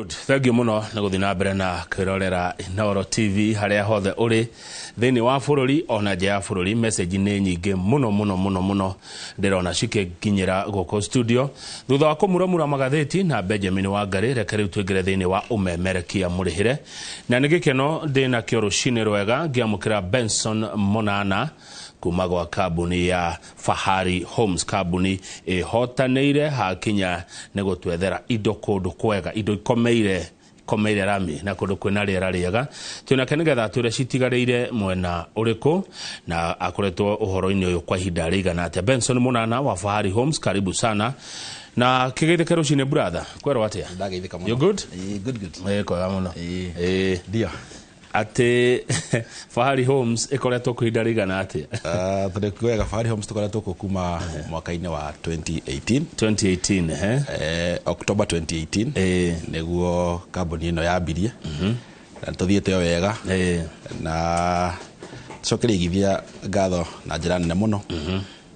Good. Thank you muno na guthina mbere na kwirorera Inooro TV haria hothe uri thini wa bururi ona nja ya bururi. Message ni nyingi muno ndirona cikikinyira guko studio thutha wa kumuramura magatheti na Benjamin Wangari. Reke riu twingire thini wa umemerekia murihire na nigikeno ndina kio rucini rwega ngiamukira Benson Munana kuma gwa kambuni ya Fahari Homes. Kambuni hotaneire hakinya nego twethera indo kundu kwega, indo ikomeire rami na kundu kwina riera riega. Twina kenigetha twire citigareire mwena uriku na akoretwo uhoro-ini uyu kwa ihinda rigana atia. Benson Munana wa Fahari Homes, karibu sana. Na kigeithike rucini brother, kwero atia? Ndageithika muno. You good? Good. Kwa muno. Ndio. Ate Fahari Homes ikoretwo kwa ihinda rigana atia? Tukwega Fahari Homes tukoretwo kuma mwaka-ini wa 2018. October 2018 niguo kambuni ino yambirie. Na tuthiete wega. Na cokerigithia ngatho na njira nene muno.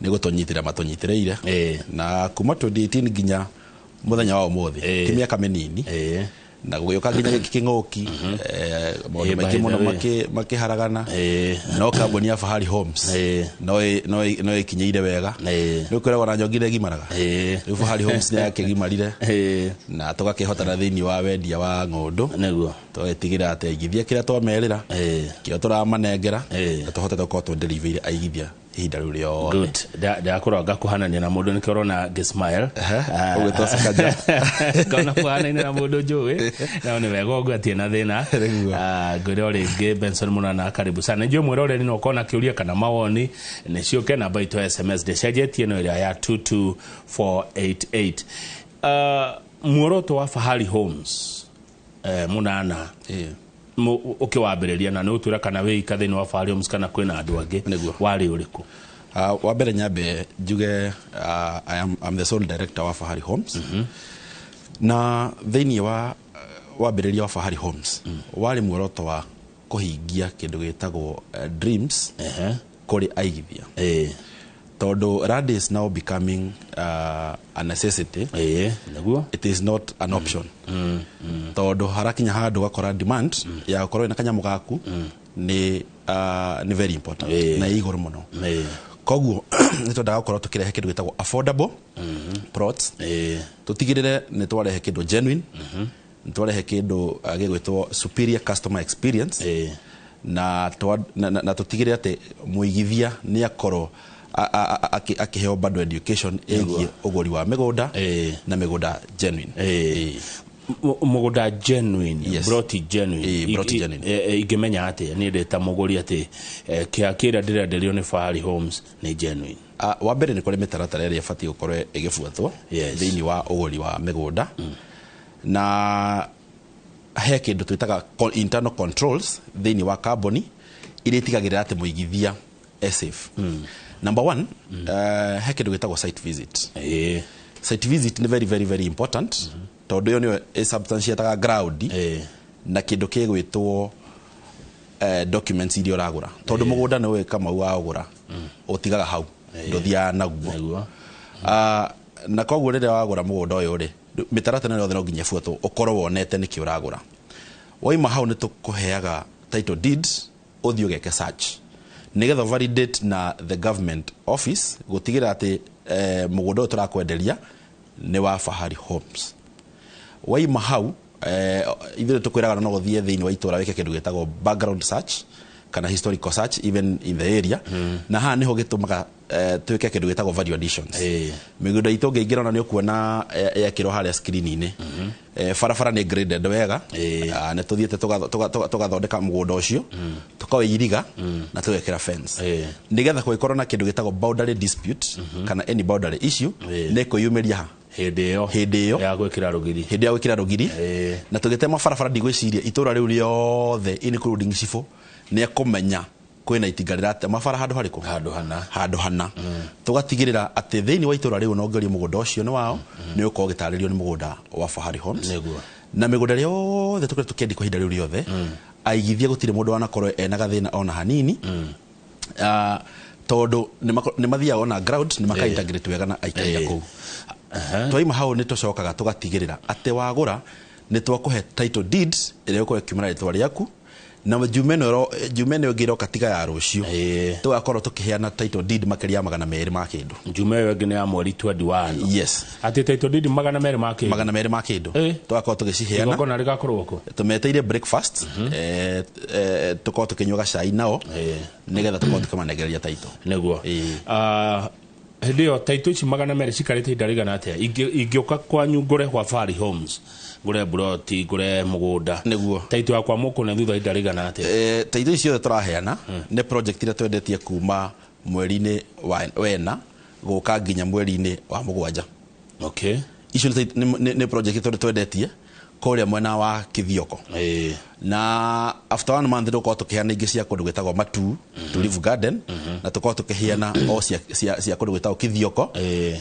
Nigo tunyitira matunyitireire. Na kuma 2018 nginya muthenya wa umuthi ti miaka minini. Na guyoka nginya king'oki maundu maingĩ muno makiharagana no kambuni ya Fahari Homes no ikinyeire wega no kwiragwo na nyongire gimaraga riu Fahari Homes ni yakigimarire na tugakihotana thini wa wendia wa ng'ondu neguo twetigira ati aigithia kiria twamerira kio turamanengera na tuhotete gũkorwo twenderivĩire aigithia ihinda riu riothe. Good. Da kuronga kuhanania na mundu nikirona ngismile ugitosakaja kana kuhanania na mundu njui na ni wega gwatie na thina ngwire ringi. Benson Munana, karibu sana. Njui mwirore ni ukona kiuria kana mawoni ni cioke namba itu SMS decenjetie no ira ya 22488. Muoroto wa Fahari Homes Munana ukiwambiriria na no twira kana we ikathini wa Fahari Homes kana kwina andu angi wari uriku? Wa mbere nyambe njuge I'm the sole director wa Fahari Homes. Na thini wa wambiriria wa Fahari Homes wari muoroto wa kuhingia kindu gitagwo dreams kuri aigithia. Todo that is now becoming a necessity. It is not an option. Todo harakinya handu gakora demand ya gukoro ina kanyamu gaku ni very important na iguru muno. Koguo nitwendaga gukoro tukirehe kindu gitagwo affordable plots. Tutigirire ni twarehe kindu genuine. Nitwarehe kindu gigwitwo superior customer experience. Na tutigirire ati muigithia ni akoro akiheo bado education egie uguri wa migunda na migunda genuine. Mugunda genuine, yes. Broti genuine. Igimenya ati ni ndeta muguri ati kira ndirenderio ni Fahari Homes ni genuine. Wa mbere ni kuri mitaratara ĩrĩa ĩbatiĩ gũkorwo ĩgĩbuatwo thĩinĩ wa uguri wa migunda. Na he kĩndũ twĩtaga internal controls thĩinĩ wa kambuni iria itigagĩrĩra ati muigithia safe. Number one, he kĩndũ gĩtagwo site visit. Site visit ni very important. Tondu yo ni substance yataga ground na kĩndũ kĩgwĩtwo documents iria uragura. Tondu mugunda ni we kama waugura utigaga hau nduthia naguo. Na koguo rĩrĩa wagura mugunda ũyũ ri mitaratara yothe no nginya buatwo ukorwo wonete niki uragura. Waima hau ni tukuheaga title deeds uthio geke search nigetha validate na the government office gutigira ati mugunda ũyũ turakwenderia ni wa Fahari Homes. Waima hau ithuĩ tukwiraga no guthie thiini wa itura weke kindu gitagwo background search kana historical search even in the area. Na ha niho gitumaga twike kindu gitagwo value additions. Migunda itu ngeingĩra na ni ukuona yakiro haria screen-ini. Barabara ni graded wega. Na tuthiete tugathondeka mugunda ucio tukaweiriga na tugekira fence. Nigetha kwikorwo na kindu gitagwo boundary dispute kana any boundary issue ni kuyumiria hindi yo ya gwikira rugiri na tugitema barabara ndigwiciria itura riu riothe including cifo ni akumenya kwina itigarira ate mabara handu hariku handu hana tugatigirira ati thiini wa itura riu no ngerie mugunda ucio ni wao ni uko gitaririo ni mugunda wa Fahari Homes na migunda riothe tukire tukendi kwa hinda riu riothe aigithia gutire mundu wanakorwo ena gathina ona hanini. Tondu ni mathia ona ground ni makaintegrate wega na aikaria kou. Twaima hau ni tucokaga tugatigirira ati wagura nĩ twakũhe title deed ĩrĩa ũkorwo ĩkiumana rĩtwa rĩaku na jumene ngiro katika ya rũciũ tugakorwo tukiheana title deed makĩria 200 ma kĩndũ. Jume ĩyo ĩngĩ nĩ ya mweri 21. Yes. Ati title deed 200 ma kĩndũ. 200 ma kĩndũ. Tugakorwo tũgĩciheana. Igongona rĩgakorwo kũ? Tumeteire breakfast. Tukorwo tũkĩnyua gacai nao. Nĩgetha tukorwo tũkĩmanegereria title. Nĩguo. Hĩndĩ ĩyo title ici 200 cikarĩte ihinda rĩigana atĩa? Ingĩũka kwanyu ngũre kwa Fahari Homes, ngũre broti, ngũre mũgũnda, nĩguo title yakwa mũkũne thutha ihinda rĩigana atĩa? Title ici ciothe tũraheana nĩ project iria twendetie kuma mweri-inĩ wena gũka nginya mweri-inĩ wa mũgwanja. Okay. Icio nĩ project twendetie kũrĩa mwena wa Kithioko. Na after 1 month tukorwo tũkĩheana ingĩ cia kũndũ gwĩtagwo Matu Tulivu Garden, na tukorwo tũkĩheana o cia kũndũ gwĩtagwo Kithioko.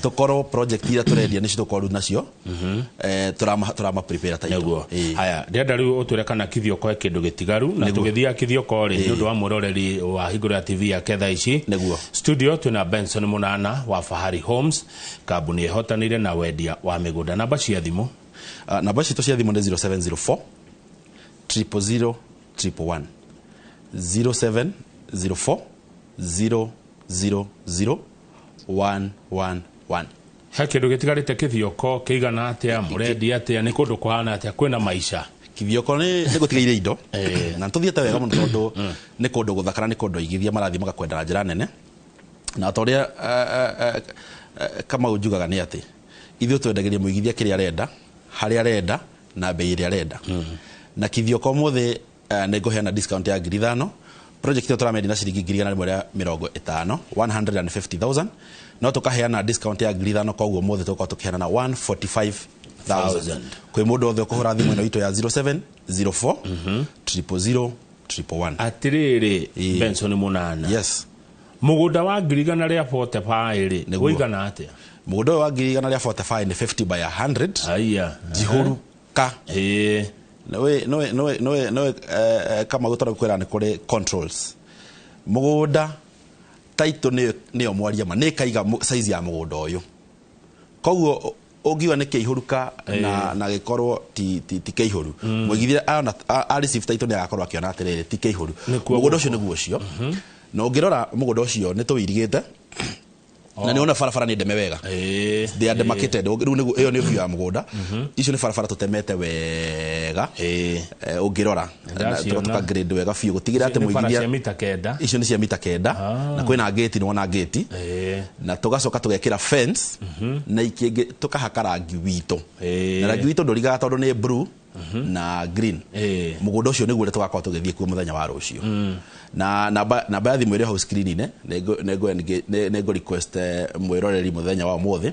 Tukorwo project iria tũrendia nĩ cikorwo nacio turama prepare ta iyo. Haya, ndĩrenda rĩu ũtwĩre kana Kithioko he kĩndũ gĩtigaru na tũgĩthia Kithioko rĩ nĩ ũndũ wa mũroreri wa Hingũra TV ya ketha ici. Studio twĩna Benson Mũnana wa Fahari Homes, kambuni ĩhotanĩire na wendia wa mĩgũnda. Namba cia thimũ namba citũ cia thimũ nĩ 0704 000 111 0704 000 111. He kĩndũ gĩtigarĩte Kithioko kĩigana atĩa, mũrendia atĩa, nĩ kũndũ kũhana atĩa, kwĩna maica? Kithioko nĩ gũtigaire indo na tũthiĩte wega mũno tondũ nĩ kũndũ gũthakara, nĩ kũndũ igithia marathiĩ magakwenda na njĩra nene, na torĩa kama ũnjugaga nĩ atĩ ithuĩ twendagĩria mũigithia kĩrĩa arenda harĩa arenda na bei ĩrĩa arenda. Na Kithioko mũthĩ nĩ ngũheana discount ya 5,000. Project ĩyo tũramendia na ciringi 150,000 150,000, no tũkaheana discount ya 5,000, koguo mũthĩ tũkorwo tũkĩheana na 145,000 kwĩ mũndũ othe ũkũhũra thimũ ĩno itũ ya 0704 000 111. Atĩrĩrĩ Benson Mũnana. Yes. Mũgũnda wa 145 rĩ ũigana atĩa? Mũgũnda wa 145 nĩ 50 by 100. Aya. Jihuru ka. No kama gũtara kwĩra nĩ kũrĩ controls. Mũgũnda title nĩyo mwaria ma nĩ kaiga size ya mũgũnda ũyũ. Koguo ũngiuga nĩ kĩihũruka na gĩkorwo ti kĩihũru. Mũigithia a receive title nĩ agakorwo akĩona atĩrĩrĩ ti kĩihũru. Mũgũnda ũcio nĩguo ũcio. Na ũngĩrora mũgũnda ũcio nĩ tũwirigĩte na nĩ ona barabara nĩ ndeme wega. They are demarcated. Rĩu nĩguo ĩyo nĩ view ya mũgũnda. Icio nĩ barabara tũtemete wega. Ũngĩrora tuka grade wega biũ gũtigĩra atĩ mũigithia icio nĩ cia mita 9 na kwĩna gate nĩ wona gate na tugacoka tũgekĩra fence na ikĩngĩ tukahaka rangi witũ. Na rangi witũ ndũrigaga tondũ nĩ blue na green. Mũgũnda ũcio nĩguo tũgakorwo tũgĩthiĩ kuo mũthenya wa rũciũ. Na namba ya thimũ ĩrĩ hau screen-inĩ nĩ request mwĩroreri mũthenya wa ũmũthĩ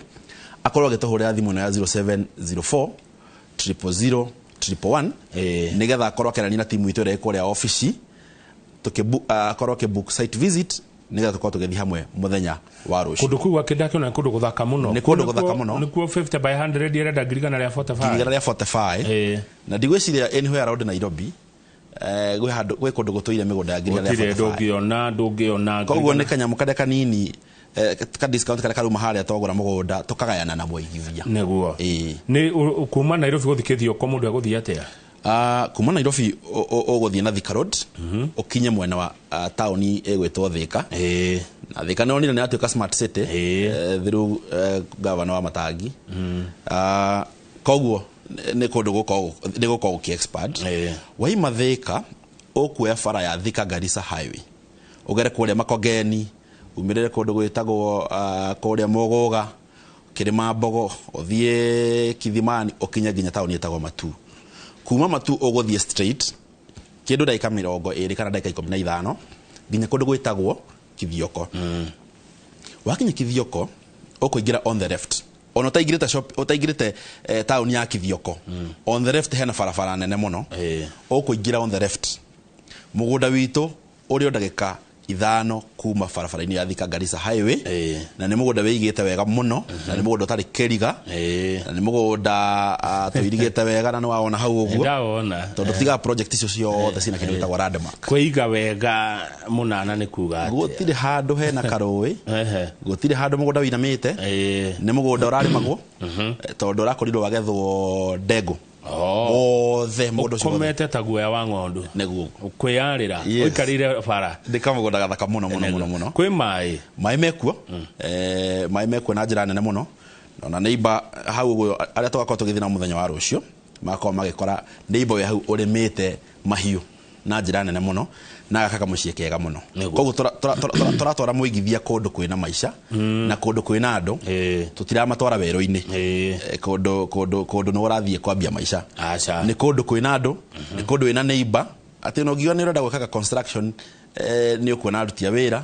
akorwo agĩtũhũrĩra thimũ ya 0704 000 111 nĩgetha akorwo akĩarania na timu itũ ĩrĩa ĩkũrĩa ofici akorwo akĩbook site visit nĩgetha tũkorwo tũgĩthiĩ hamwe mũthenya wa rũciũ. Kũndũ kũu akĩndakĩona nĩ kũndũ gũthaka mũno. Nĩ kũndũ gũthaka mũno. Nĩ kuo 50 by 100 ĩrenda 145. 145. Na ndigwĩciria anywhere around Nairobi gwĩ kũndũ gũtũire mĩgũnda ya 145. Ndũngĩona. Koguo nĩ kanyamũ karĩa kanini ka discount karĩa karuma harĩa twagũra mũgũnda tũkagayana na mũigithia. Nĩguo. Nĩ kuma Nairobi gũthiĩ Kithioko mũndũ agũthiĩ atĩa? Kuma Nairobi ũgũthiĩ na Thika Road ũkinye mwena wa taũni ĩgwĩtwo Thika. Na Thika nĩ onire nĩ atuĩka smart city through governor wa Matangi. Koguo nĩ kũndũ gũkorwo gũkĩ-expand. Waima Thika ũkuoya bara ya Thika Garissa highway ũgere kũrĩa Makongeni umĩrĩre kũndũ gwĩtagwo kũrĩa Mũgũga Kĩrĩma Mbogo ũthiĩ Kithimani ũkinye nginya taũni ĩtagwo Matu. Kuma Matu ũgũthiĩ straight kĩndũ ndagĩka 20 kana ndagĩka 15 nginya kũndũ gwĩtagwo Kithioko. Wakinya Kithioko ũkũingĩra on the left. Ona utaingĩrĩte taũni ya Kithioko. On the left hena barabara nene mũno. Ũkũingĩra on the left. Mũgũnda witũ ũrĩ ndagĩka 5 kuma barabara-inĩ ya Thika Garissa highway. Na nĩ mũgũnda wĩigĩte wega mũno na nĩ mũgũnda ũtarĩ kĩriga. Na nĩ mũgũnda tũirigĩte wega na nĩ waona hau ũguo. Tondũ tiga project icio ciothe cina kĩndũ gĩtagwo landmark. Kwĩiga wega Mũnana nĩ kuga atĩa? Gũtirĩ handũ hena karũĩ. Gũtirĩ handũ mũgũnda wĩinamĩte. Nĩ mũgũnda ũrarĩmagwo tondũ ũrakorirwo wagethwo ndengũ othe mundu ucio komete ta guoya wa ng'ondu neguo kwiyarira uikarire bara ndikamugonda gathaka muno kwi mai mekuo mai mekuo na njira nene muno na neighbor hau uguo aria twakorwo tugithina na muthenya wa rucio makorwo magikora neighbor we hau urimite mahiu na njira nene muno na gakaka muciĩ kega muno koguo turatwara muigithia kundu kwina maisha na kundu kwina andu tutiramatwara werũ-inĩ kundu no ũrathiĩ kwambia maisha ni kundu kwina andu ni kundu wina neighbor ati no ngiwa ni urenda gwĩkaga construction ni ukuona aruti a wĩra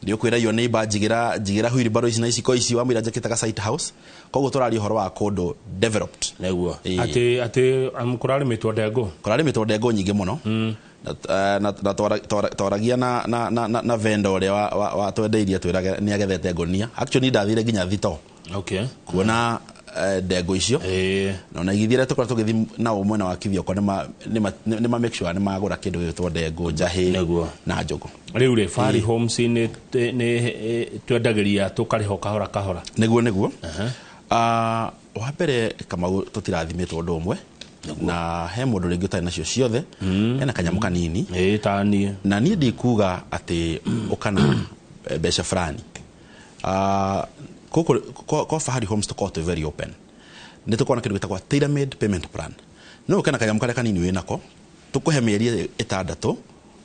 ndio kwira yo neighbor jigira wheelbarrow ici na iciko ici wa mwira njekitaga site house koguo turari horo wa kundu developed neguo ati kurarimitwo ndengũ nyingĩ muno na twaragia na vendor ũrĩa wa twendeirie twĩrage ni agethete ngonia actually ndathire nginya thito kuona ndengũ icio na igithire tukora tugithi na umwena wa Kithioko ni ma make sure ni magura kindu gitwo ndengũ njahĩ na njogo riu ri Fahari Homes ni twendagiria tukariho kahora neguo wa mbere kama tutirathimitwo ũndũ ũmwe na he mundu ringi utari nacio ciothe ena kanyamu kanini tani na nie ndikuga ati ukana mbeca fulani kwa Fahari Homes to very open ni tukona kindu gitagwa tailor made payment plan no ukana kanyamu kare kanini winako tukuhe mieri 6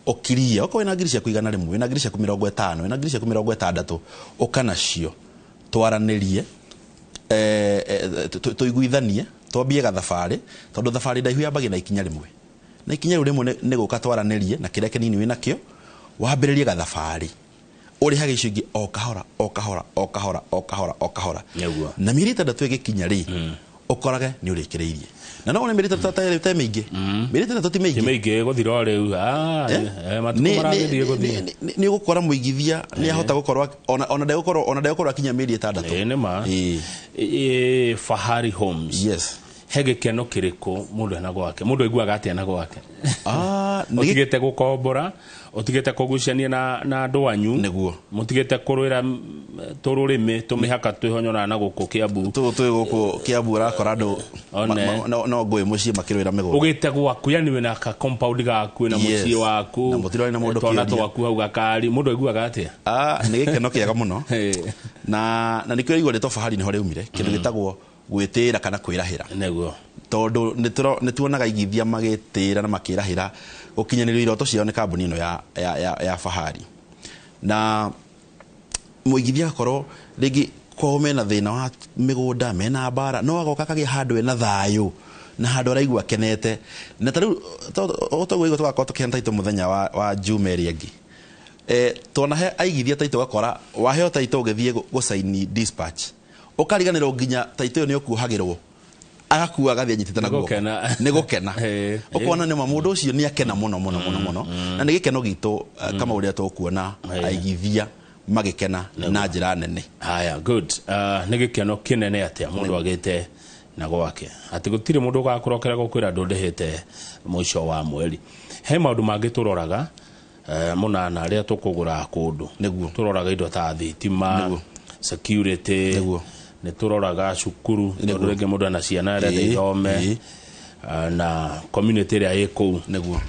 okiria uko wina ngiri cia kuigana rimwe wina ngiri cia 50 wina ngiri cia 60 ukana cio twaranirie tuiguithanie twambie gathabarĩ tondu thabarĩ ndaihu yambagia na ikinya rimwe na ikinya rimwe ni guka twaranirie na kiria kinini wina kio wambĩrĩrie gathabarĩ uriha gicungi o kahora na mieri 6 igikinya ri ukorage ni urikiriirie na no mieri 3 ta meingi mieri 3 ti meingi guthira riu matumaragithie guthia ni gukora muigithia ni ahota gukorwa ona ndegũkorwo akinya mieri 6 ni ma Fahari Homes yes hege keno kiriko mundu na gwake mundu aiguaga atia na gwake utigete gukombora utigete kugucania na andu anyu neguo mutigete kurwira tururimi tumihaka twihonyona na guku Kiambu twi guku Kiambu rakora andu no ngui mucii makirwira migũnda ugite gwaku yani wina ka compound gaku na mucii waku na mutiroi na mundu kĩonia twaku hau gakari mundu aiguaga atia ni gikeno kiega muno na nikio igwa rito Fahari niho riumire kindu gitagwo gwitira kana kwirahira neguo tondu nituonaga igithia magitira na makirahira gukinyanĩrio iroto ciao ni kambuni ino ya Fahari na muigithia korwo ringi ko mena thina wa migunda mena bara no agoka kagia handu ena thayu na handu araigua kenete na tariu otogwo igo twakora tukihana taito muthenya wa Jumeri agi tona he aigithia taito gakora waheo taito ugithie gusaini dispatch ukariganirwo nginya taito ni okuhagirwo agakuwa gathia nyitite na guoko ni gukena ukona ni mundu ucio ni akena muno na ni gikeno gitu kama uria tukuona aigithia magikena na njira nene haya good ni gikeno kinene atia mundu agite na gwake ati gutire mundu gakurokera gukwira ndundihite mwisho wa mweri he maundu mangi turoraga munana aria tukugura kundu niguo turoraga indo ta thitima security niguo ni turoraga cukuru tondu ringi mundu ana ciana aria ithome na community ria iko niguo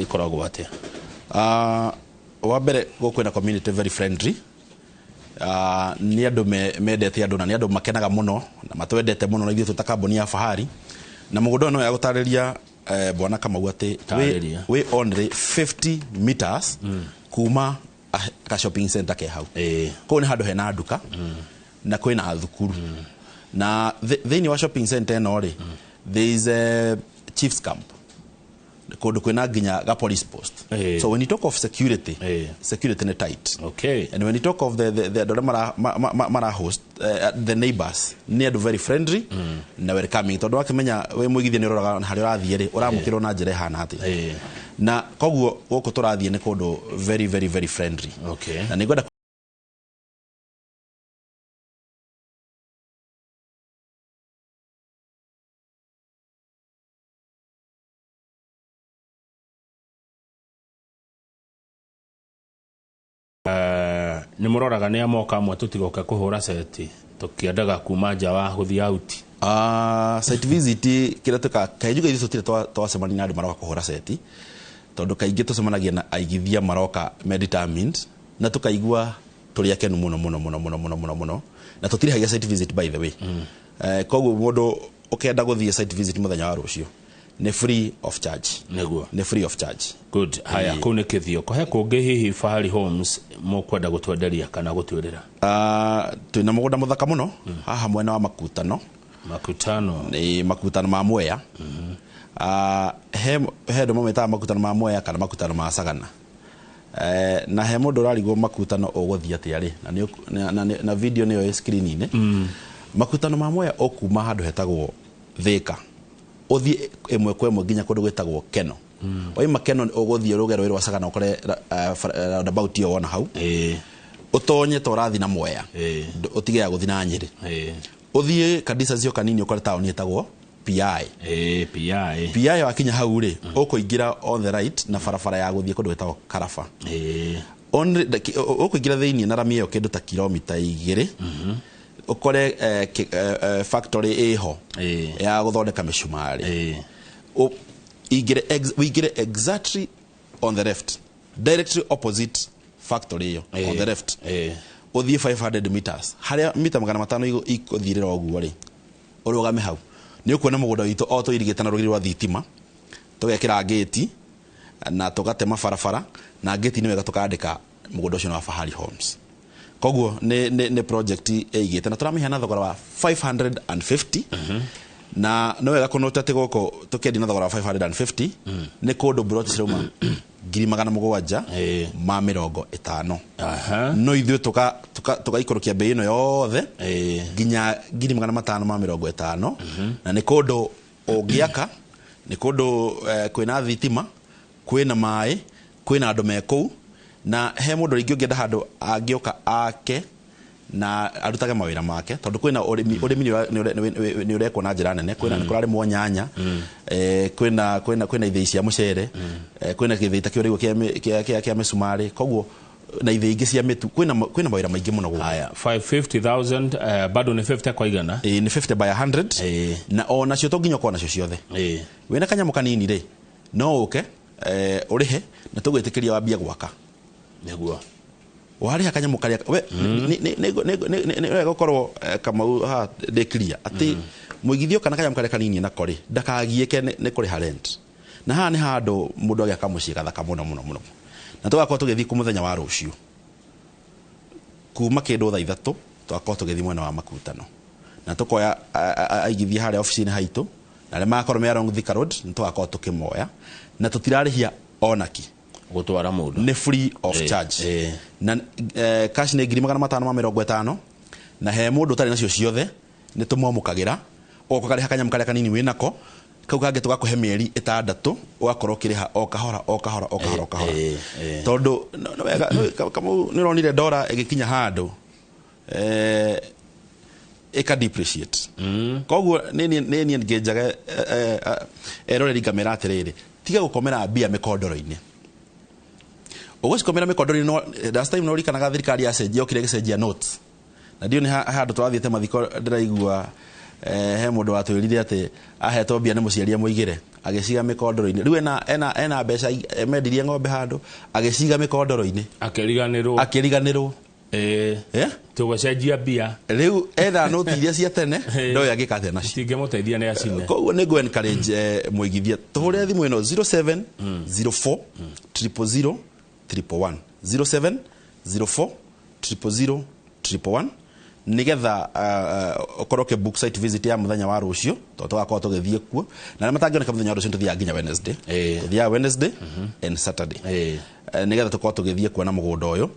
ikoragwo atia wa mbere gukwina community very friendly ni andu mendete andu na ni andu makenaga muno na matwendete muno na ithuĩ tuta kambuni ya Fahari na mugunda no ya gutariria bwana Kamau ati we only 50 meters kuma ka shopping center ke hau ko ni handu hena nduka na kwina thukuru na thĩinĩ wa shopping center no ri there is a chief's camp kundu kwina nginya ga police post so when you talk of security security is tight and when you talk of the mara host the neighbors ni andu very friendly na welcoming tondu akimenya we muigithia ni roraga hari urathie ri uramukirwo na njira hana ati na koguo guku turathie ni kundu very very very friendly na ni gwenda ni muroraga ni amoka amwe tutigoka kuhura seti tukiendaga kuma nja wa guthi out Site visit kira tuka kajuga ithu tire twacemania na andu maroka kuhura seti tondu kaingi tucemanagia na aigithia maroka determined na tukaigua turi akenu muno na tutirihagia site visit by the way koguo mundu ukenda guthie site visit muthenya wa rucio ni free of charge ni free of charge. Good. Haya kune kithio kohe kungi hihi Fahari Homes mukwenda gutwenderia kana gutwirira twina mugunda muthaka muno haha mwena wa Makutano ni Makutano ma Mwea he ndo mometa Makutano ma Mwea kana Makutano ma Sagana na he mundu rarigo Makutano uguthia tiari na video niyo screen ine Makutano ma Mwea okuma handu hetagwo Thika uthie emwe kwa emwe nginya kundu gwetagwo Keno oima Keno uguthie rugero rwa Sagana ukore about yo wona hau utonye torathi na Mwea utige ya guthi na Nyeri uthie kadisa cio kanini ukore town yetagwo PI wakinya hau ri ukuingira on the right na farafara ya guthie kundu gwetagwo Karafa ukuingira thiini na rami yo kindu ta kilomita 2 ukore factory eho ya guthondeka mishumari igire exactly on the left directly opposite factory yo on the left uthie 500 meters haria mita 500 ikuthirira oguo ri urugame hau ni ukuona mugunda witu auto irigitana rugiri rwa thitima tugekira gate na tugatema farafara na gate ni wega tukandika mugunda ucio wa Fahari Homes koguo ne project eigite na turamihana thogora wa 550 na no wega kunota tigoko tukendi na thogora wa 550 ne kodo brought ciroma 700 ma 50 no ithu tuka ikorokia bei no yothe ginya 500 ma 50 na ne kodo ogiaka ne kodo kwina thitima kwina mai kwina andu mekou na he mundu ringi ungienda handu angioka ake na arutage mawira make tondu kwina urimi ni urekwo na njira nene kwina ni kurari mwanyanya kwina ithei cia mucere kwina githei ta kiurigwo kia mesumari koguo na ithei ingi cia mitu kwina mawira maingi muno guo. Haya 550,000 bado ni 50 kwa igana ni 50 by 100 na ona cio to nginya kwa nacio ciothe wina kanyamu kanini ri no uke urihe na tugwitikiria wambia gwaka neguo wari hakanyamu karia we ne gokorwo kama ha de clear ati muigithio kana kanyamu karia kanini na kori ndakagieke ne kuri rent na ha ni handu mundu agiaka mucii gathaka muno na tugakorwo tugithi ku muthenya wa rucio kuma kindu thaa 3 tugakorwo tugithi mwena wa Makutano na tukoya aigithia haria office ni haitu na le makorwo me along Thika Road tugakorwo tukimoya na tutirarihia onaki gutwara mundu ni free of charge na cash ni 550 na he mundu tari nacio ciothe ni tumwomukagira oko kari hakanya mukari kanini winako kau kage tugakuhe mieri 6 ugakorwo kiriha o kahora tondu kama ni ronire dollar igikinya handu eka depreciate koguo ni ngejaga eroreri kamera atiriri tiga gukomera bia mikondoro-ini ugusikomera mikondoro-ini no last time no rikanaga thirikari acenjia okire gicenjia notes na dio ni handu twathiete mathiko ndiraigua he mundu watwirire ati ahetwo bia ni muciaria muigire agiciga mikondoro-ini riu ena mbeca mendirie ng'ombe handu agiciga mikondoro-ini akiriganirwo tugacenjia bia riu etha noti iria cia tene ndo yagika tena tingemuteithia ni acine koguo ni go encourage muigithia tuhure thimu ino 0704 000 111 0704 000 111 nigetha okoroke book site visit ya muthenya wa rucio tugakorwo tugithie kuo na matangioneka muthenya wa rucio tuthia nginya Wednesday tuthia Wednesday and Saturday nigetha tukorwo tugithie kuo na mugunda uyu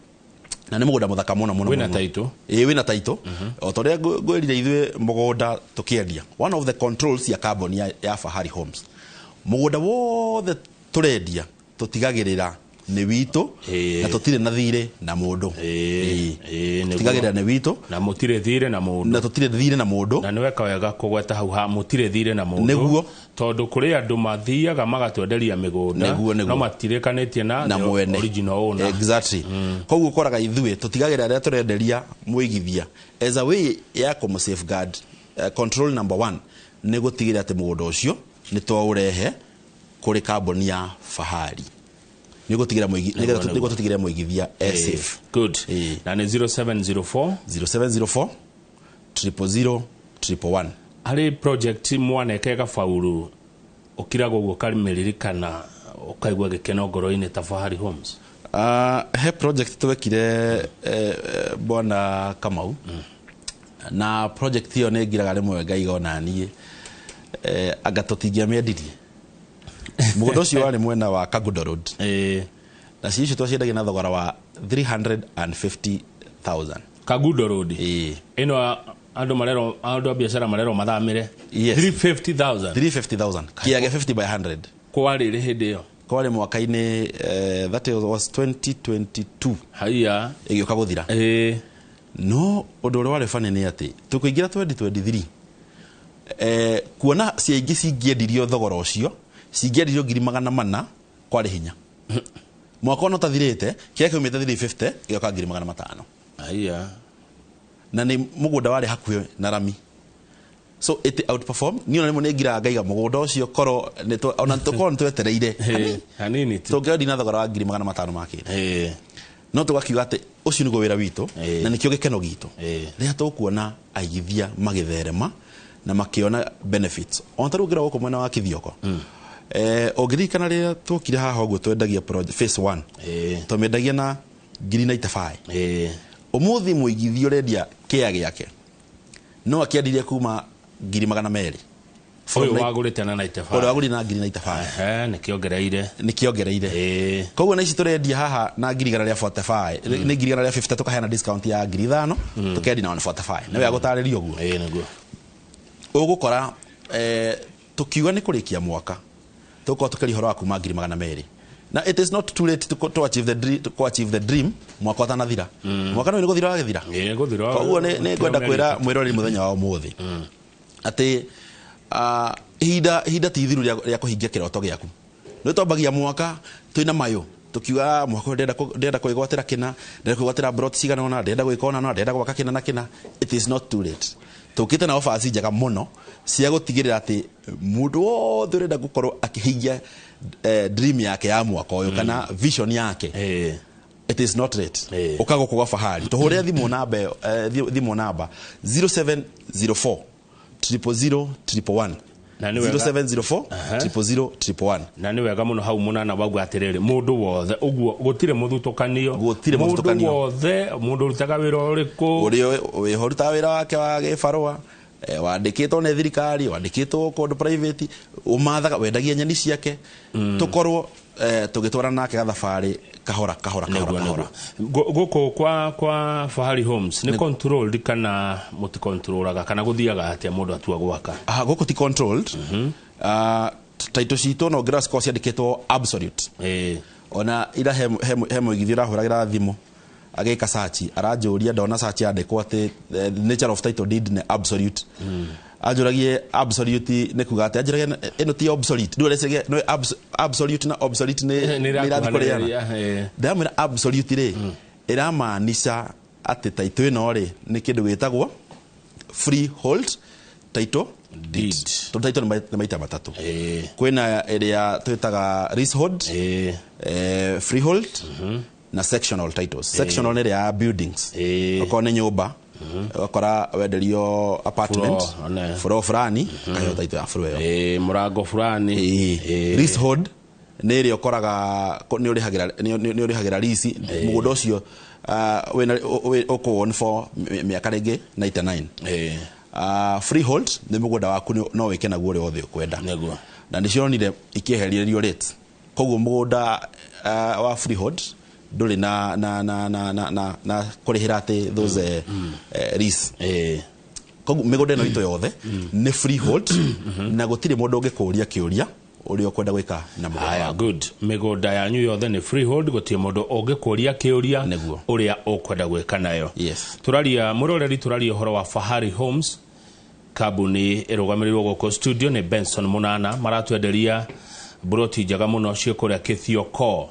na ni mugunda muthaka muno wina taito wina taito o toria gwirire ithwe mugunda tukiendia one of the controls ya carbon ya Fahari Homes mugunda wothe turendia tutigagirira ni witu na tutire na thire na mundu tigagirira ni witu na mutire thire na mundu na tutire thire na mundu na niweka wega kugweta hau ha mutire thire na mundu neguo tondu kuri andu mathiaga magatwenderia migunda no matirikanitie na original owner exactly koguo koraga ithwe tutigagirira ria turenderia muigithia as a way ya kum safeguard control number 1 nĩ gũtigĩrĩra atĩ mũgũnda ũcio nĩ twaũrehe kũrĩ kambuni ya Fahari. Nĩ gũtigĩrĩra mũigithia safe. Good. Na nĩ 0704 0704 000 111. Harĩ project mwaneke gafaulu ukirago guo karimeririkana ukaigwa gikeno ngoro-inĩ ta Fahari Homes. He project twekire bwana Kamau na project hiyo nĩ ngiraga rĩmwe ngaiga ona niĩ anga tũtingĩamĩendirie. Mũgũnda ũcio warĩ mwena wa Kagundo Road. Na ciicio twaciendagia na thogora wa 350,000. Kagundo Road. Ino andu biashara marero mathamire. 350,000. 350,000. Kiage 50 by 100. Kwari ri hindi yo. Kwari mwaka-ini that was 2022. Haiya igioka guthira. No undu uri wari fani ni ati tukuingira 2023. Kuona ciaingi cingiendirio thogora ucio cingiendirio 400,000 kwari hinya. Mwaka ono tathirite kiake umite 350 igioka 500,000. Haiya na ni mugunda wari hakuhe na rami, so it outperform ni ona nĩ ngira ngaiga mugunda ucio koro ona tukoro twetereire hanini tu ngedi na thogora wa 500,000 makire no tugakiuga ati ucio nĩguo wĩra witũ na nĩkĩo gĩkeno gitũ rĩrĩa tũkuona aigithia magĩtherema na makĩona benefits on ta rũgira gũkũ mwena wa Kithioko. Ũngĩririkana rĩrĩa tũkire haha ũguo twendagia phase 1 tũmendagia na 95. Umuthi muigithio rendia kia giake no akiendirie kuma 200,000. Oyo wagurite na 95. Oyo wagurite na 95. Nikiongereire. Koguo na ici turendia haha na 45 ni 50 tukaheana discount ya 5,000 tukendi na 45. Nawe agutaririo guo. Naguo ugukora tukiuga ni kurikia mwaka tuko tukirihoro kuma 200,000. Na it is not too late to achieve the dream mwaka watanathira. Mwaka no niguthira wagithira. Guthira. Koguo ni kwenda kwira mwirori muthenya wa umuthi ati hinda ti ithiru ria kuhingia kiroto giaku. No twambagia mwaka twina mayo tukiuga mwaka ndenda kwigwatira kina, ndenda kwigwatira brot cigana ona, ndenda gwikona na ndenda gwaka kina na kina. It is not too late. Tukite na offers njega muno cia gutigirira ati mundu wothe urenda gukorwo akihingia dream yake ya mwaka uyu kana vision yake. It is not late. Ukago kwa Fahari tuhure thimu namba 0704 000 111 0704 000 111. Na ni wega muno hau munana wagu atiriri mundu wothe uguo gutire muthutukanio mundu wothe mundu rutaga wira uriku uri horuta wira wake wa gibarua wandikitwo ni thirikari wandikitwo kundu private umathaga wendagia nyeni ciake tukorwo tugitwara nake gathabari kahora. Guko kwa Fahari Homes ni controlled kana muti controllaga kana guthiaga atia mundu atua gwaka? Guko ti controlled. Title cito no grass course yandikitwo absolute. Ona ila hemo igithira huragira thimu ageka search aranjuria ndona search yandikwo ati nature of title deed ne absolute. Ajuragie absolute ne kuga ati ajuragie eno ti obsolete ndu resege no absolute na obsolete ne rathi kuriana ndamira absolute ri iramaanisha ati title ino ri ni kindu gitagwo freehold title deed. To title ni maita matatu. Kwina area twitaga leasehold, freehold na sectional titles. Sectional ni ya buildings okone nyumba okora wenderio apartment floor fulani kayo title ya floor yo murango fulani. Leasehold ni ri okoraga ni urihagira lease mugunda ucio wena uko on for miaka ringi 99. Freehold ni mugunda waku no wike naguo ri othe ukwenda na nicionire ikiehererio rate. Koguo mugunda wa freehold nduri na kurihira ati those lease. Koguo migunda ino ito yothe ni freehold na gutire mundu ungikuria kiuria uri okwenda gwika na mugunda. Aya, good. Migunda yanyu yothe ni freehold gutire mundu ungikuria kiuria uria okwenda gwika nayo. Yes. Turaria muroreri turaria horo wa Fahari Homes kabuni irugamirirwo goko studio ni Benson Munana maratwenderia broti njaga muno cio kuria Kithioko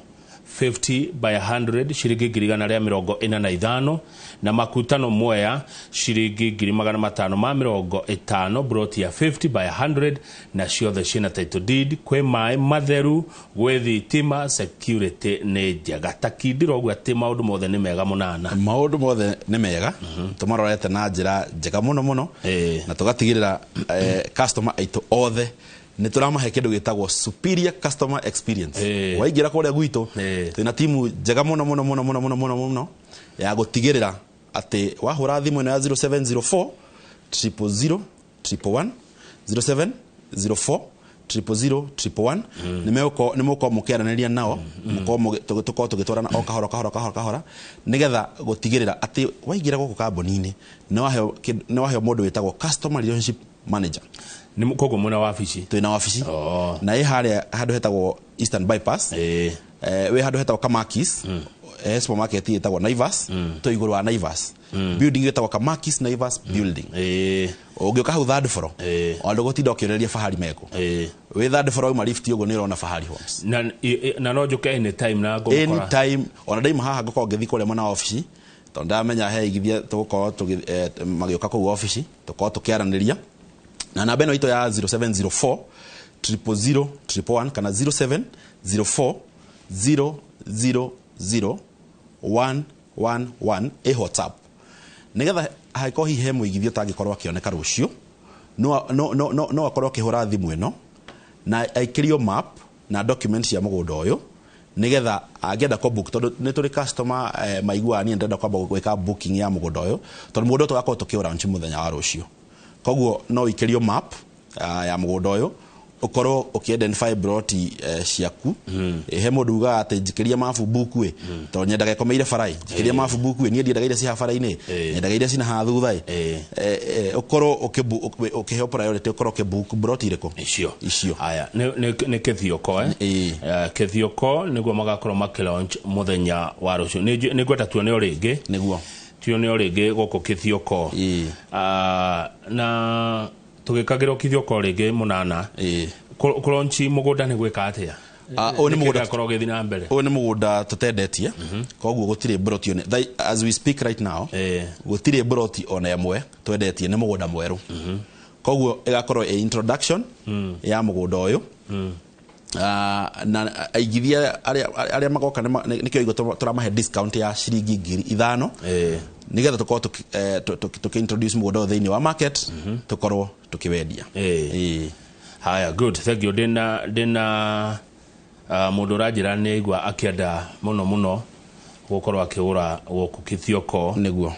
50 by 100 shilingi ngiri igana rĩa mĩrongo ĩna na ithano, na makutano Mwea shilingi ngiri magana matano ma mĩrongo ĩtano, broti ya 50 by 100, na ciothe ciĩna title deed. Kwĩ maĩ matheru, gwĩ thitima, security nĩ njega. Takindiro ũguo atĩ maũndũ mothe nĩ mega mũnana. Maũndũ mothe nĩ mega, tũmarorete na njĩra njega mũno mũno, na tũgatigĩrĩra customer aitũ othe nĩ tũramahe kĩndũ gĩtagwo superior customer experience. Waingĩra kũrĩa gwitũ twĩna timu njega mũno mũno mũno mũno mũno mũno mũno ya gũtigĩrĩra atĩ wahũra thimũ ĩno ya 0704 000 111 0704 000 111 nĩ mũkorwo mũkĩaranĩria nao, tũkorwo tũgĩtwarana o kahora kahora kahora kahora, nĩgetha gũtigĩrĩra atĩ waingĩra gũkũ kambuni-inĩ nĩ waheo mũndũ wĩtagwo customer relationship manager. Ni kogo muna wafici. Twina wafici. Na harĩa handũ hetagwo Eastern Bypass. We handũ hetagwo Kamakis. Supermarket hetagwo Naivas. To igũrũ wa Naivas. Building hetagwo Kamakis Naivas building. Ũngĩũka hau third floor. Ondũ gũtinda ũkĩũrĩria Fahari Meko. We third floor uma lift ũguo nĩ ũrona Fahari Homes. Na no njoke anytime na ngũkora. Anytime ona daima haha ngũkorwo ngĩthiĩ kũrĩa mwena wafici. Tondũ ndamenya he igithia tũgũkorwo magĩũka kũu wafici, tũkorwo tũkĩaranĩria. Na namba ĩno itũ ya 0704 000 111 kana 0704 000 111 WhatsApp. Nĩgetha haiko hihe mũigithio tangĩkorwo akĩoneka rũciũ, no akorwo akĩhũra thimũ ĩno na aikĩrio map na documents cia mũgũnda ũyũ, nĩgetha angĩenda ko book, tondũ nĩ tũrĩ customer maigua ni ndenda kwamba gwĩka booking ya mũgũnda ũyũ, tondũ mũgũnda ũyũ tũgakorwo tũkĩũranchi mũthenya wa rũciũ. Koguo no ikĩrio map ya mũgũnda ũyũ, ukorwo ukiidentify broti ciaku. He mũndũ uga atĩ njikĩria mabu buku to nyendaga ikomeire farai, njikĩria mabu buku niĩ ndiendaga iria cia farai-inĩ, nyendaga iria cina ha thutha ukorwo ukihe priority, ukorwo ukibook broti irĩkũ icio. Haya nĩ Kithioko Kithioko nĩguo magakorwo makilaunch mũthenya wa rũciũ. Nĩ ngwenda tuone ũrĩngĩ nĩguo tuone ũrĩngĩ gũkũ Kithioko. Na tugikagĩrwo Kithioko rĩngĩ mũnana kũronchi mũgũnda nĩ gwĩka atĩa? Ũyũ nĩ mũgũnda akorwo gĩthiĩ na mbere. Ũyũ nĩ mũgũnda tũtendetie, koguo gũtirĩ broti one as we speak right now, gũtirĩ broti ona ĩmwe twendetie, nĩ mũgũnda mwerũ. Koguo ĩgakorwo introduction ya mũgũnda ũyũ. Na aigithia arĩa magoka nĩkĩo igũ tũramahe discount ya ciringi 5,000 nĩgetha tũkorwo tũkĩintroduce mũgũnda ũyũ thĩinĩ wa market, tũkorwo tũkĩwendia. Haya, good, thank you. Ndĩna mũndũ ũranjĩra nĩ aigua akĩenda mũno mũno gũkorwo akĩgũra gũkũ Kithioko. Nĩguo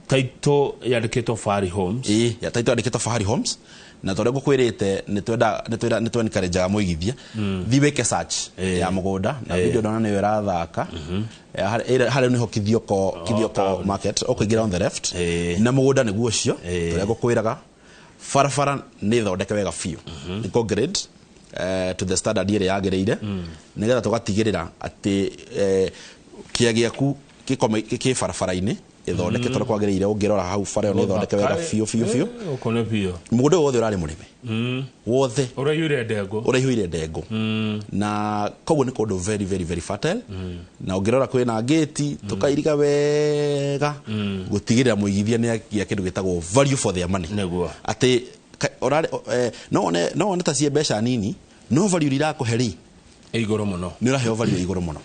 taito yandĩkĩtwo Fahari Homes. Ya taito yandĩkĩtwo Fahari Homes, na tondũ ngũkwĩrĩte nĩ twenda encourage mũigithia thiĩ wĩke search ya mũgũnda, na video ndona nĩyo ĩrathaka harĩa nĩho Kithioko market, ũkũingĩra on the left, na mũgũnda nĩguo ũcio tũrĩa ngũkwĩraga. Barabara nĩ thondeke wega biũ, nĩ concrete to the standard ĩrĩa yagĩrĩire, nĩgetha tũgatigĩrĩra atĩ kĩaya gĩaku kĩ barabara-inĩ ithondeke tondũ kwagĩrĩire. Ũngĩrora hau bara ĩyo nĩ thondeke wega biũ. Ũkone biũ mũgũnda wothe ũrarĩ mũrĩme wothe ũraihũire ndengũ, na koguo nĩ kũndũ very very very fertile. Na ũngĩrora kwĩna gate tũkairiga wega gũtigĩrĩra mũigithia nĩ agĩa kĩndũ gĩtagwo value for their money, atĩ no one ta cie mbeca nini, no value irakũhe igũrũ mũno, nĩ ũraheo value igũrũ mũno.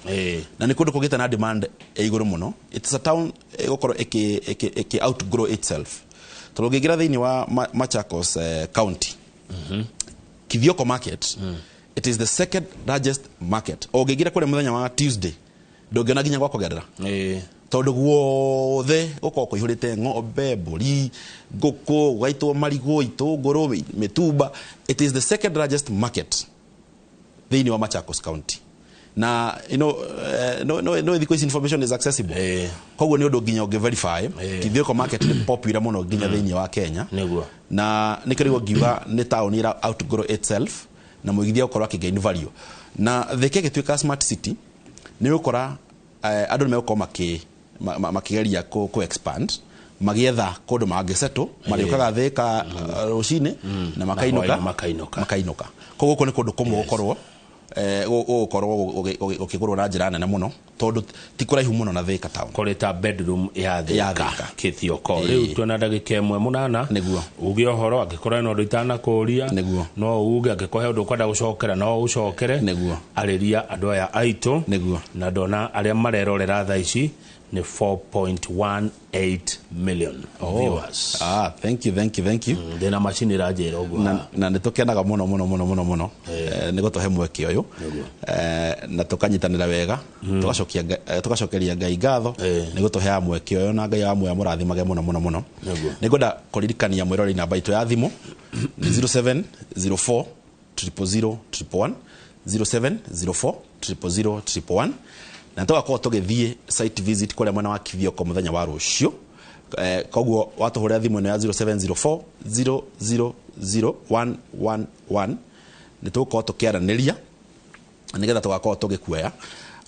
Na nĩ kũndũ kũgĩte na demand igũrũ mũno. It's a town ĩgũkorwo ĩkĩ outgrow itself. Tondũ ũngĩingĩra thĩinĩ wa Machakos County, Kithioko market, it is the second largest market. Ũngĩingĩra kũrĩa mũthenya wa Tuesday ndũngĩona nginya gwa kũgerera, tondũ guothe gũkorwo kũihũrĩte ng'ombe, mbũri, ngũkũ, gũgaitwo marigũ, itũngũrũ, mĩtumba. It is the second largest market thĩinĩ wa Machakos County. Na no this information is accessible. Koguo nĩ ũndũ nginya ũngĩ-verify. Kithioko market nĩ popular mũno nginya thĩinĩ wa Kenya. Na nĩkĩrĩguo ngiuga nĩ town ĩra outgrow itself, na mũigithia ũkorwo akĩgain value. Na theke gĩtuĩka smart city, nĩ ũkora andũ nĩ megũkorwo makĩgeria ku-expand, magietha kũndũ mangĩsettle, marĩũkaga Thĩka rũcinĩ na makainũka. Koguo nĩ kũndũ kũmwe gũkorwo ukorwo ukigurwo na njira nene muno tondu ti kuraihu muno na Thika town koreta bedroom ya Thika Kithioko riu twena ndagika imwe munana niguo uge ohoro agikorwo no nditana kuria no uge agikohe undu kwenda gucokera no ucokere ariria andu aya aitu na ndona aria marerorera tha ici ni 4.18 million viewers. Thank you. Ndena machine rajera ogwa. Na nitukenaga muno. Nigo tohe mweke uyu. Na tukanyitanira wega. Tugacokeria Ngai ngatho. Nigo tohe mweke uyu na Ngai amwe amurathimage muno. Nigo nda kuririkania mwirori namba itu ya thimu 0704 000 111 0704 000 111 na tugakorwo tugithie site visit kule mwena wa Kithioko muthenya wa rucio koguo watuhuria thimu ya 0704 000 111 nitukorwo tukiaraniria nigetha tugakorwo tugikuoya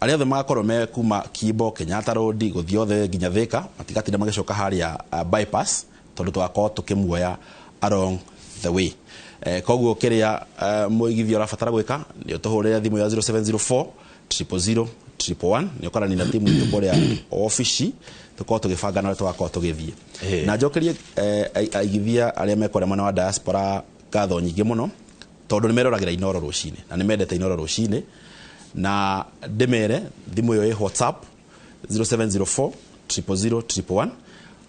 aria othe magakorwo me kuma Kimbo Kenyatta Road guthiothe nginya Thika matigatinda magicoka haria bypass tondu tugakorwo tukimuoya along the way koguo kiria muigithio rafatara gwika ni tuhuria thimu ya 0704 000 111 ni ukarani na timu itu kuria office tukorwo tugibanga na tugakorwo tugithie na njokerie aigithia aria mekore mwana wa diaspora ngatho nyingi muno tondu ni meroragira Inoro rucine na ni mendete Inoro rucine na ndemere thimu yo WhatsApp 0704 000 111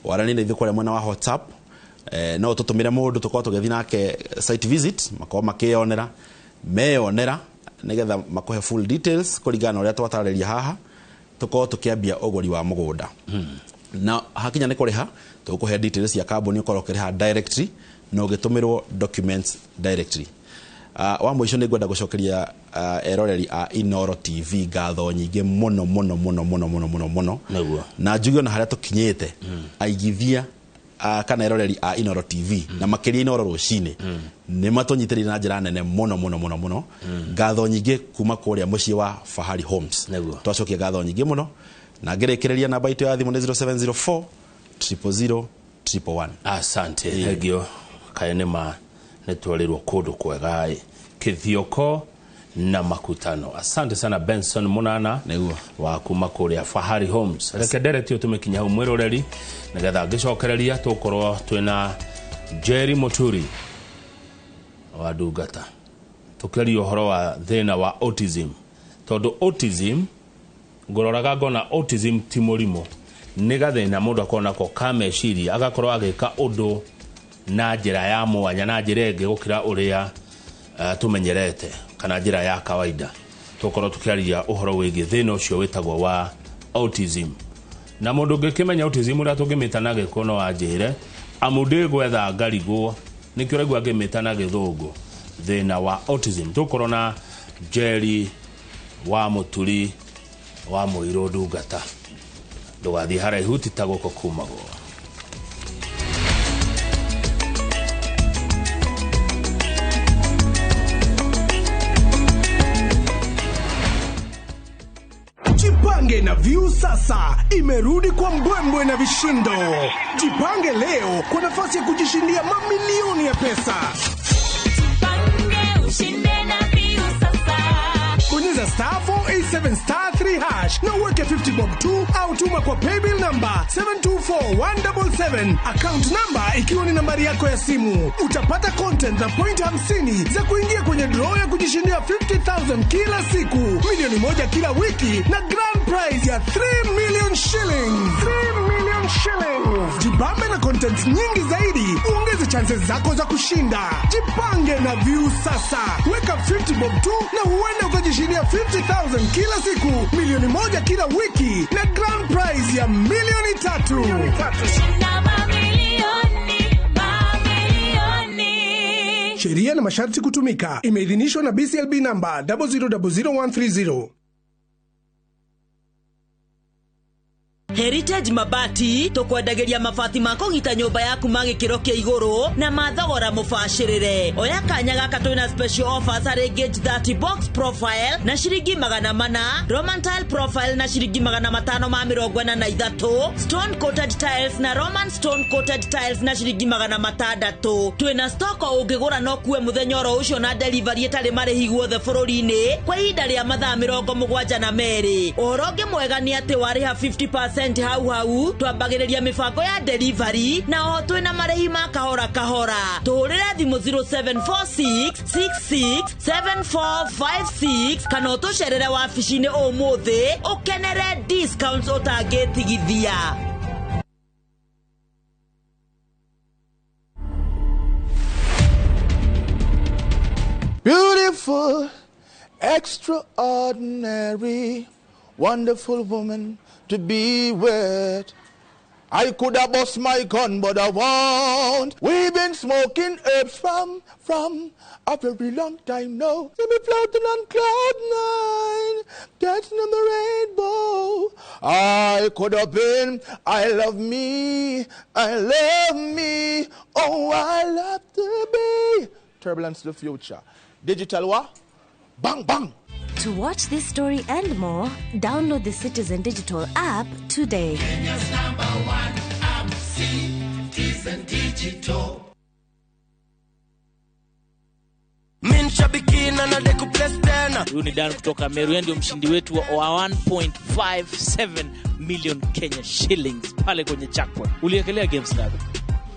warani ni thikore mwana wa WhatsApp no tutumire mundu tukorwo tugithi nake site visit makoo makionera meonera nigetha makohe full details kuringana uria twatarareria haha tukorwo tukiambia ogori wa mugunda na hakinya ni kuriha tukuhe details ya carbon ukorwo kuriha directly no gitumirwo documents directly wa mwisho ni ngwenda gucokeria eroreri a Inoro TV ngatho nyingi muno na njugio na haria tukinyete aigithia kana eroreri a Inoro TV na makiria Inoro rucine ni matunyitirira na njira nene muno ngatho nyingi kuma kuria mucii wa Fahari Homes twacokia ngatho nyingi muno na ngerekereria namba itu ya thimu 0704 000 111 asante hegio kaenema netwarirwo kundu kwega Kithioko na makutano asante sana Benson Munana wa kuma kuria Fahari Homes reke dereti utumekinya hu mwiroreri nigetha ngicokereria tukorwo twina Jerry Muturi wa Dugata tukiria uhoro wa thina wa autism tondu autism ngororaga ngona autism ti murimo ni gathina mundu akona ko kameciria agakorwo agika undu na njira ya mwanya na njira ingi gukira uria tumenyerete kana njira ya kawaida tukorwo tukiaria uhoro wigi thina ucio witagwo wa autism na mundu ngikimenya autism uria tungimitana gikono anjire amude gwetha ngarigwo nikio regwa ngimitana githungu thina wa autism tukorwo na Jerry wa Muturi wa Muiro Dugata ndugathi haraihu titagoko kumago Jipange na View sasa imerudi kwa mbwembwe na vishindo. Jipange leo kwa nafasi ya kujishindia mamilioni ya pesa. Jipange ushinde na View sasa. Bonyeza *487*3# na uweke 50 bob tu au tuma kwa paybill number 724177 account number ikiwa ni nambari yako ya simu. Utapata content na point 50 za kuingia kwenye draw ya kujishindia 50,000 kila siku, milioni moja kila wiki na grand prize ya 3 million shillings. 3 million shillings. Jibambe na content nyingi zaidi, uongeze chances zako za kushinda. Jipange na View sasa. Weka 50 bob tu na huenda ukajishindia 50,000 kila siku, milioni moja kila wiki na grand prize ya milioni 3. Shinda mamilioni. Sheria na masharti kutumika. Imeidhinishwa na BCLB number 000130. Heritage Mabati tukwendageria mabati makogita nyumba yaku magikiro kia iguru na mathogora mubashirire. Oya kanya gaka twina special offers harĩ gauge 30 box profile na shiringi 400, Roman tile profile na shiringi 543, stone coated tiles na Roman stone coated tiles na shiringi 600. Twina stock ungigura no kuwe muthenya oro ucio na delivery etari marihi guothe bururi-ini kwa ihinda ria mathaa 72. Ohoro mwega ni ati wariha 50% hau twambagiriria mibango ya delivery na oho twina marihi ma kahora. Tuhurire thimu 0746667456 kana utucerere wabici-ini umuthi ukenere discounts utangitigithia. Beautiful, extraordinary, wonderful woman to be with. I could have bust my gun, but I won't. We've been smoking herbs from a very long time now. See me floating on cloud 9, dancing on the rainbow. I could have been, I love me, oh, I love to be. Turbulence to the future. Digital what? Bang, bang. To watch this story and more, download the Citizen Digital app today. Kenya's #1 app, Citizen Digital. Min shabikina na deku place tena. Huyu ni Dan kutoka Meru, ndio mshindi wetu wa 1.57 million Kenya shillings pale kwenye jackpot. Uliekelea games ngapi?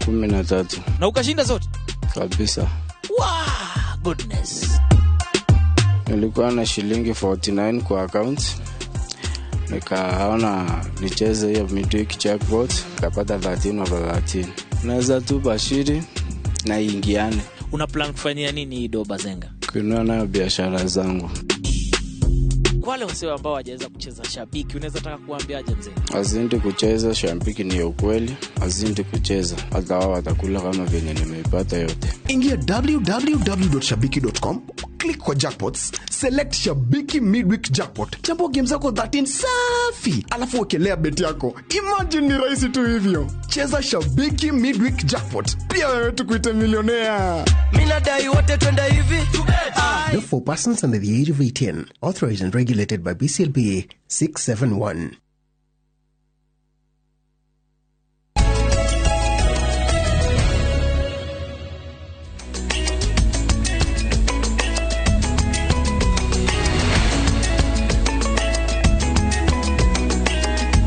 13. Na ukashinda zote? Kabisa. Wow, goodness. Nilikuwa na shilingi 49 kwa account. Nikaona nicheze hiyo midweek jackpot, nikapata 13/13. Naweza tu bashiri na ingiane. Una plan kufanyia nini do Bazenga? Kununua nayo biashara zangu. Kwa wale wasio ambao hawajaweza kucheza shabiki, unaweza taka kuambiaje mzee? Azindi kucheza shabiki ni ukweli, azindi kucheza hata wao watakula kama vile nimeipata yote. Ingia www.shabiki.com, click kwa jackpots, select Shabiki midweek jackpot, chagua game zako 13 safi, alafu wekelea bet yako. Imagine ni rahisi tu hivyo. Cheza Shabiki midweek jackpot, pia wewe tukuite milionea. Mina dai wote twenda hivi. No, for persons under the age of 18, authorized and regulated by BCLB 671.